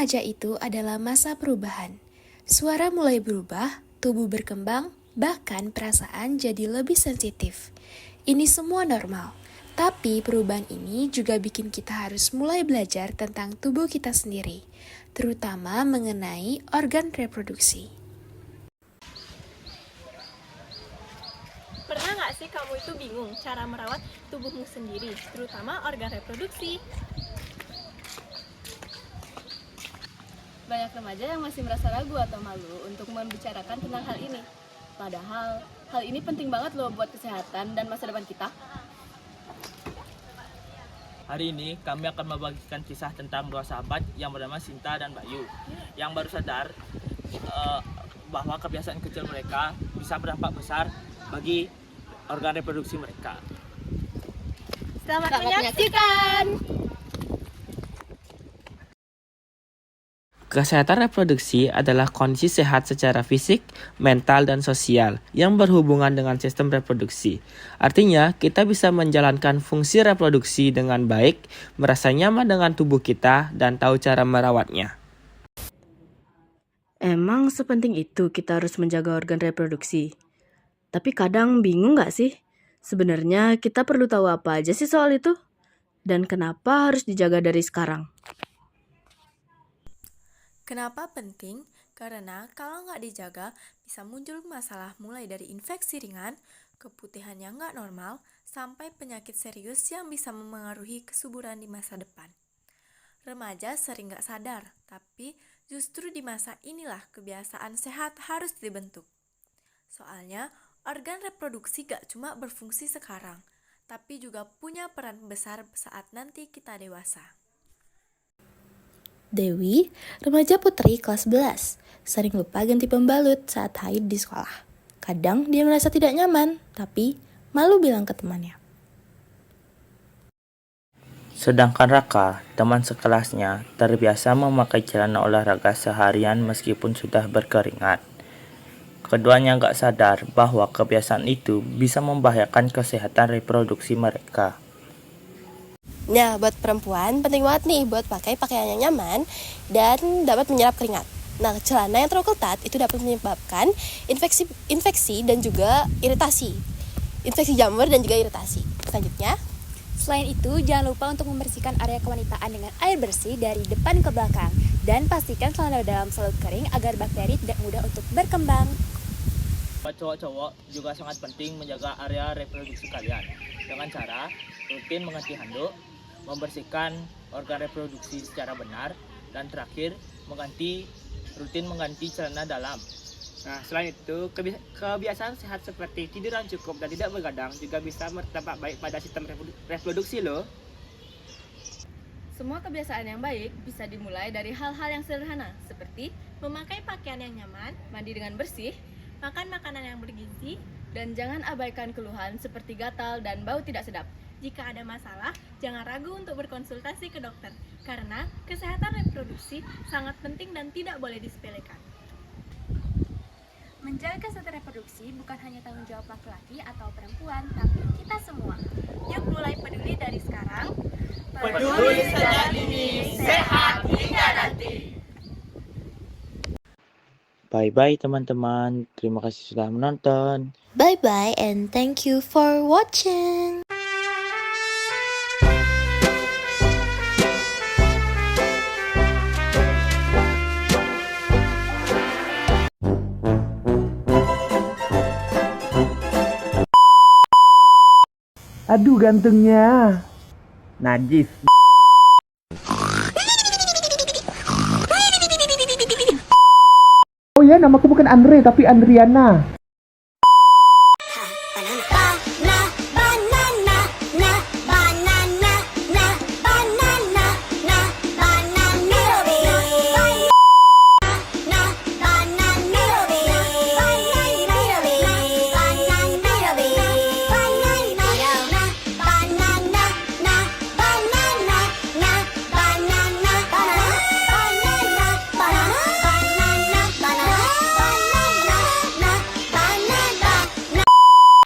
remaja itu adalah masa perubahan. Suara mulai berubah, tubuh berkembang, bahkan perasaan jadi lebih sensitif. Ini semua normal, tapi perubahan ini juga bikin kita harus mulai belajar tentang tubuh kita sendiri, terutama mengenai organ reproduksi. Pernah nggak sih kamu itu bingung cara merawat tubuhmu sendiri, terutama organ reproduksi? Banyak remaja yang masih merasa ragu atau malu untuk membicarakan tentang hal ini. Padahal, hal ini penting banget loh buat kesehatan dan masa depan kita. Hari ini kami akan membagikan kisah tentang dua sahabat yang bernama Sinta dan Bayu yang baru sadar bahwa kebiasaan kecil mereka bisa berdampak besar bagi organ reproduksi mereka. Selamat menyaksikan! Kesehatan reproduksi adalah kondisi sehat secara fisik, mental, dan sosial yang berhubungan dengan sistem reproduksi. Artinya, kita bisa menjalankan fungsi reproduksi dengan baik, merasa nyaman dengan tubuh kita, dan tahu cara merawatnya. Emang sepenting itu kita harus menjaga organ reproduksi? Tapi kadang bingung gak sih? Sebenarnya kita perlu tahu apa aja sih soal itu? Dan kenapa harus dijaga dari sekarang? Kenapa penting? Karena kalau nggak dijaga, bisa muncul masalah mulai dari infeksi ringan, keputihan yang nggak normal, sampai penyakit serius yang bisa memengaruhi kesuburan di masa depan. Remaja sering nggak sadar, tapi justru di masa inilah kebiasaan sehat harus dibentuk. Soalnya, organ reproduksi gak cuma berfungsi sekarang, tapi juga punya peran besar saat nanti kita dewasa. Dewi, remaja putri kelas 11, sering lupa ganti pembalut saat haid di sekolah. Kadang dia merasa tidak nyaman, tapi malu bilang ke temannya. Sedangkan Raka, teman sekelasnya, terbiasa memakai celana olahraga seharian meskipun sudah berkeringat. Keduanya gak sadar bahwa kebiasaan itu bisa membahayakan kesehatan reproduksi mereka. Nah, buat perempuan penting banget nih buat pakai pakaian yang nyaman dan dapat menyerap keringat. Nah, celana yang terlalu ketat itu dapat menyebabkan infeksi dan juga iritasi. Infeksi jamur dan juga iritasi. Selanjutnya, selain itu, jangan lupa untuk membersihkan area kewanitaan dengan air bersih dari depan ke belakang. Dan pastikan celana dalam selalu kering agar bakteri tidak mudah untuk berkembang. Buat cowok-cowok juga sangat penting menjaga area reproduksi kalian dengan cara rutin mengganti handuk, membersihkan organ reproduksi secara benar, dan terakhir rutin mengganti celana dalam. Nah, selain itu, kebiasaan sehat seperti tidur yang cukup dan tidak begadang juga bisa berdampak baik pada sistem reproduksi loh. Semua kebiasaan yang baik bisa dimulai dari hal-hal yang sederhana, seperti Memakai pakaian yang nyaman, mandi dengan bersih, makan makanan yang bergizi, dan jangan abaikan keluhan seperti gatal dan bau tidak sedap. jika ada masalah, jangan ragu untuk berkonsultasi ke dokter, karena kesehatan reproduksi sangat penting dan tidak boleh disepelekan. Menjaga kesehatan reproduksi bukan hanya tanggung jawab laki-laki atau perempuan, tapi kita semua. Yuk mulai peduli dari sekarang. Peduli sejak dini, sehat hingga nanti. Bye-bye teman-teman, terima kasih sudah menonton. Bye-bye and thank you for watching. Aduh gantengnya. Najis. Oh ya, namaku bukan Andre tapi Andriana.